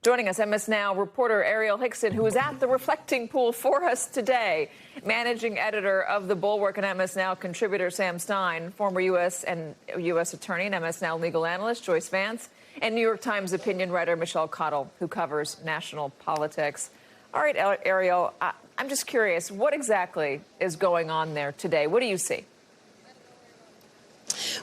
Joining us, MS Now reporter Ariel Hickson, who is at the Reflecting Pool for us today. Managing editor of The Bulwark and MS Now contributor Sam Stein, former U.S. Attorney and MS Now legal analyst Joyce Vance, and New York Times opinion writer Michelle Cottle, who covers national politics. All right, Ariel, I'm just curious, what exactly is going on there today? What do you see?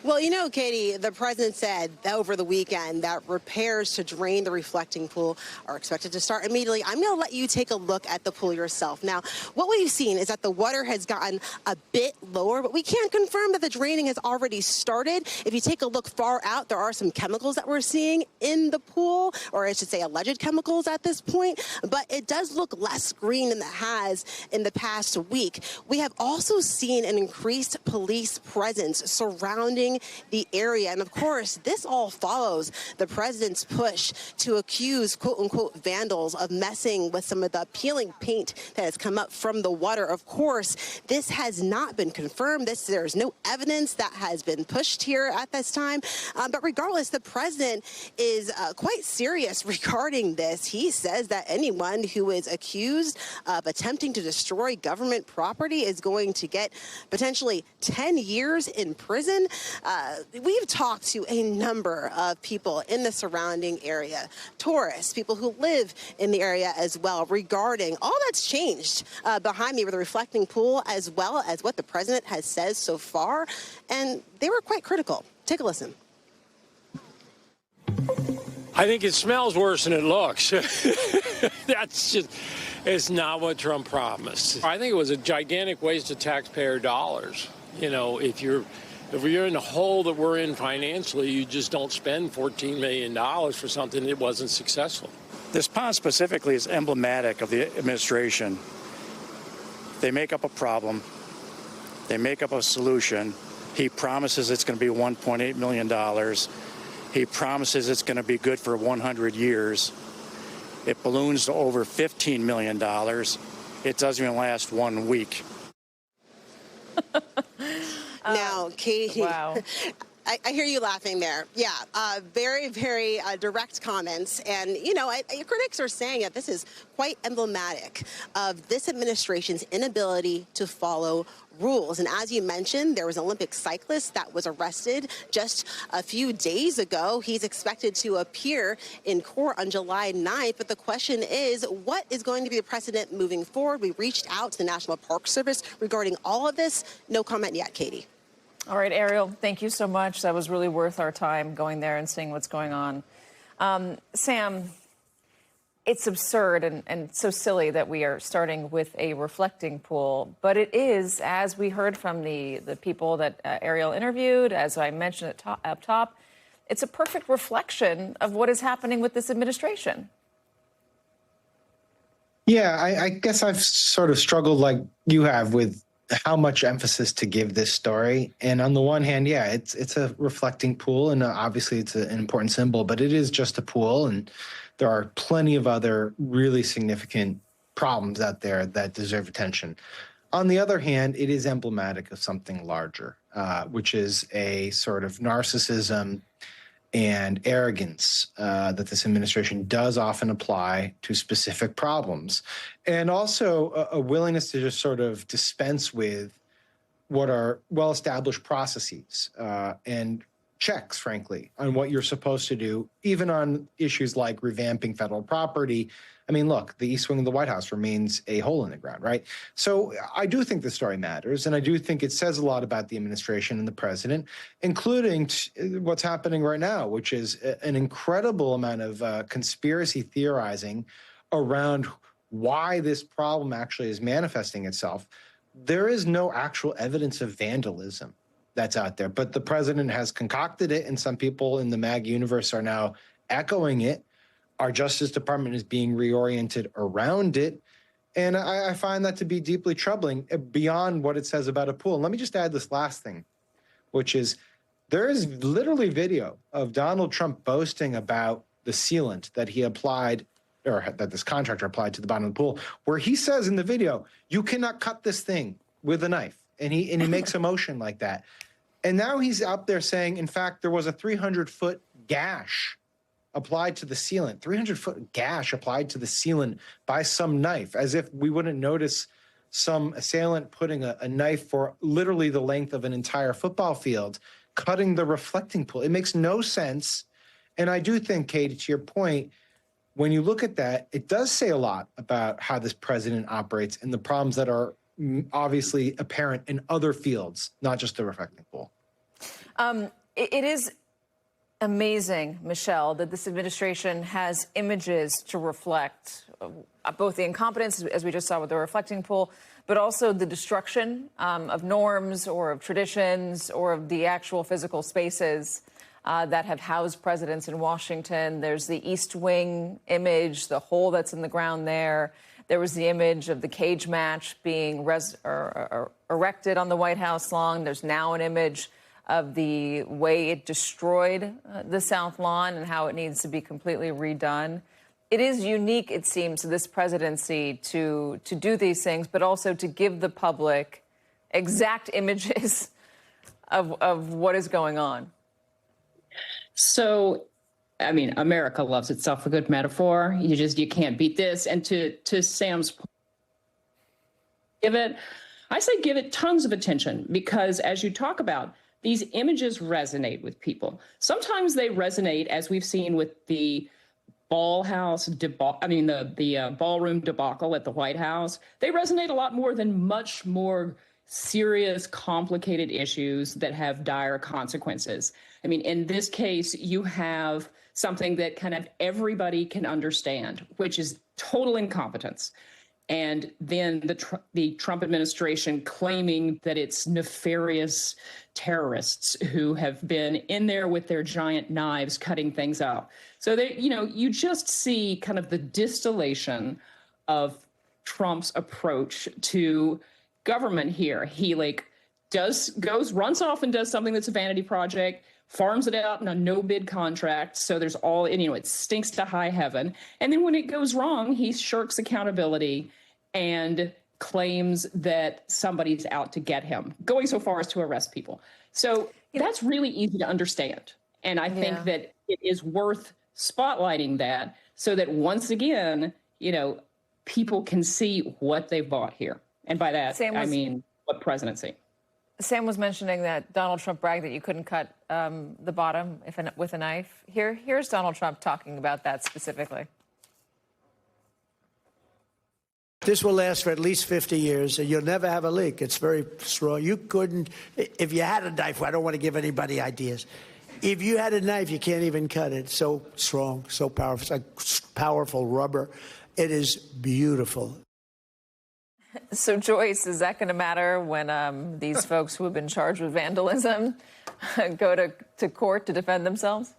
Well, you know, Katie, the president said over the weekend that repairs to drain the reflecting pool are expected to start immediately. I'm going to let you take a look at the pool yourself. Now, what we've seen is that the water has gotten a bit lower, but we can't confirm that the draining has already started. If you take a look far out, there are some chemicals that we're seeing in the pool, or I should say alleged chemicals at this point, but it does look less green than it has in the past week. We have also seen an increased police presence surrounding the area. And of course, this all follows the president's push to accuse quote unquote vandals of messing with some of the peeling paint that has come up from the water. Of course, this has not been confirmed. There's no evidence that has been pushed here at this time. But regardless, the president is quite serious regarding this. He says that anyone who is accused of attempting to destroy government property is going to get potentially 10 years in prison. We've talked to a number of people in the surrounding area, tourists, people who live in the area as well, regarding all that's changed behind me with the reflecting pool, as well as what the president has said so far. And they were quite critical. Take a listen. I think it smells worse than it looks. It's not what Trump promised. I think it was a gigantic waste of taxpayer dollars. You know, if you're in the hole that we're in financially, you just don't spend $14 million for something that wasn't successful. This pond specifically is emblematic of the administration. They make up a problem. They make up a solution. He promises it's going to be $1.8 million. He promises it's going to be good for 100 years. It balloons to over $15 million. It doesn't even last 1 week. Now, Katie, wow. I hear you laughing there. Yeah, very, very direct comments. And, you know, your critics are saying that this is quite emblematic of this administration's inability to follow rules. And as you mentioned, there was an Olympic cyclist that was arrested just a few days ago. He's expected to appear in court on July 9th. But the question is, what is going to be the precedent moving forward? We reached out to the National Park Service regarding all of this. No comment yet, Katie. All right, Ariel, thank you so much. That was really worth our time going there and seeing what's going on. Sam, it's absurd and so silly that we are starting with a reflecting pool, but it is, as we heard from the people that Ariel interviewed, as I mentioned up top, it's a perfect reflection of what is happening with this administration. Yeah, I guess I've sort of struggled like you have with how much emphasis to give this story. And on the one hand, yeah, it's a reflecting pool, and obviously it's an important symbol, but it is just a pool, and there are plenty of other really significant problems out there that deserve attention. On the other hand, it is emblematic of something larger, which is a sort of narcissism and arrogance that this administration does often apply to specific problems, and also a willingness to just sort of dispense with what are well-established processes and checks, frankly, on what you're supposed to do, even on issues like revamping federal property. I mean, look, the East Wing of the White House remains a hole in the ground, right? So I do think the story matters, and I do think it says a lot about the administration and the president, including what's happening right now, which is an incredible amount of conspiracy theorizing around why this problem actually is manifesting itself. There is no actual evidence of vandalism that's out there, but the president has concocted it, and some people in the MAG universe are now echoing it. Our Justice Department is being reoriented around it. And I find that to be deeply troubling beyond what it says about a pool. And let me just add this last thing, which is there is literally video of Donald Trump boasting about the sealant that he applied, or that this contractor applied to the bottom of the pool, where he says in the video, you cannot cut this thing with a knife. And he makes a motion like that. And now he's out there saying, in fact, there was a 300-foot gash applied to the sealant, 300-foot gash applied to the sealant by some knife, as if we wouldn't notice some assailant putting a knife for literally the length of an entire football field, cutting the reflecting pool. It makes no sense. And I do think, Katie, to your point, when you look at that, it does say a lot about how this president operates and the problems that are obviously apparent in other fields, not just the reflecting pool. It is amazing, Michelle, that this administration has images to reflect both the incompetence, as we just saw with the reflecting pool, but also the destruction of norms or of traditions or of the actual physical spaces that have housed presidents in Washington. There's the East Wing image, the hole that's in the ground there. There was the image of the cage match being erected on the White House lawn. There's now an image of the way it destroyed the South Lawn and how it needs to be completely redone. It is unique, it seems, to this presidency to do these things, but also to give the public exact images of what is going on. So, I mean, America loves itself a good metaphor. You can't beat this. And to Sam's point, give it tons of attention, because as you talk about, these images resonate with people. Sometimes they resonate, as we've seen with the ballroom debacle at the White House. They resonate a lot more than much more serious, complicated issues that have dire consequences. I mean, in this case, you have something that kind of everybody can understand, which is total incompetence. And then the Trump administration claiming that it's nefarious terrorists who have been in there with their giant knives cutting things up. So you just see kind of the distillation of Trump's approach to government here. He runs off and does something that's a vanity project, farms it out in a no-bid contract. So there's it stinks to high heaven. And then when it goes wrong, he shirks accountability and claims that somebody's out to get him, going so far as to arrest people. So that's really easy to understand. And I think that it is worth spotlighting that, so that once again, people can see what they bought here. And by that, I mean what presidency. Sam was mentioning that Donald Trump bragged that you couldn't cut the bottom with a knife. Here's Donald Trump talking about that specifically. This will last for at least 50 years, and you'll never have a leak. It's very strong. You couldn't, if you had a knife, I don't want to give anybody ideas. If you had a knife, you can't even cut it. So strong, so powerful. It's like powerful rubber. It is beautiful. So, Joyce, is that going to matter when these folks who have been charged with vandalism go to court to defend themselves?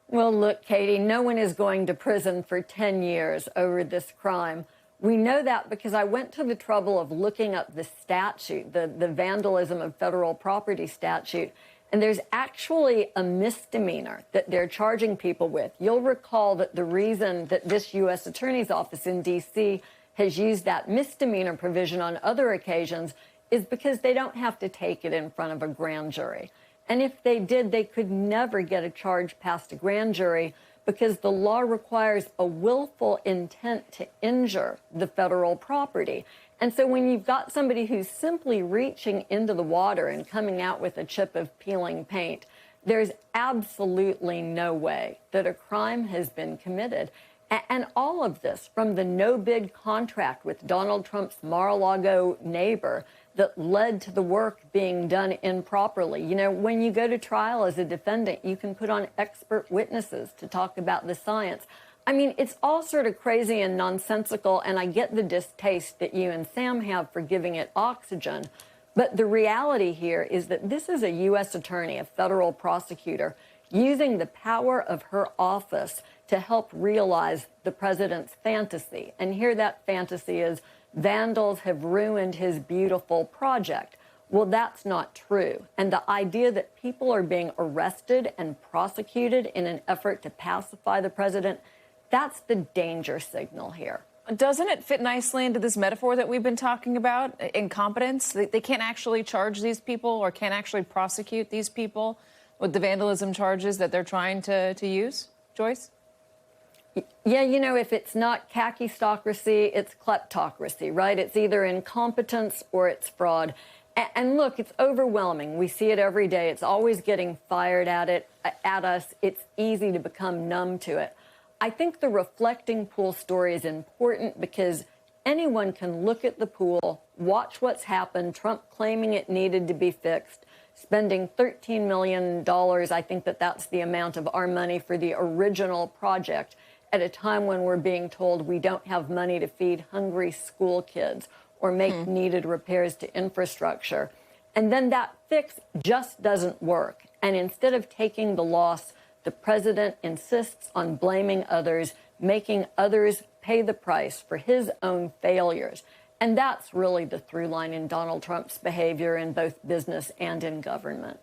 Well, look, Katie, no one is going to prison for 10 years over this crime. We know that because I went to the trouble of looking up the statute, the vandalism of federal property statute, and there's actually a misdemeanor that they're charging people with. You'll recall that the reason that this U.S. Attorney's Office in D.C. has used that misdemeanor provision on other occasions is because they don't have to take it in front of a grand jury. And if they did, they could never get a charge past a grand jury because the law requires a willful intent to injure the federal property. And so when you've got somebody who's simply reaching into the water and coming out with a chip of peeling paint, there's absolutely no way that a crime has been committed. And all of this from the no-bid contract with Donald Trump's Mar-a-Lago neighbor that led to the work being done improperly. When you go to trial as a defendant, you can put on expert witnesses to talk about the science. I mean, it's all sort of crazy and nonsensical, and I get the distaste that you and Sam have for giving it oxygen. But the reality here is that this is a U.S. attorney, a federal prosecutor, using the power of her office to help realize the president's fantasy. And here that fantasy is vandals have ruined his beautiful project. Well, that's not true. And the idea that people are being arrested and prosecuted in an effort to pacify the president, that's the danger signal here. Doesn't it fit nicely into this metaphor that we've been talking about, incompetence? They can't actually charge these people or can't actually prosecute these people with the vandalism charges that they're trying to use, Joyce? Yeah, you know, if it's not khaki-stocracy, it's kleptocracy, right? It's either incompetence or it's fraud. And look, it's overwhelming. We see it every day. It's always getting fired at us. It's easy to become numb to it. I think the reflecting pool story is important because anyone can look at the pool, watch what's happened, Trump claiming it needed to be fixed, spending $13 million. I think that's the amount of our money for the original project at a time when we're being told we don't have money to feed hungry school kids or make needed repairs to infrastructure. And then that fix just doesn't work. And instead of taking the loss, the president insists on blaming others, making others pay the price for his own failures. And that's really the through line in Donald Trump's behavior in both business and in government.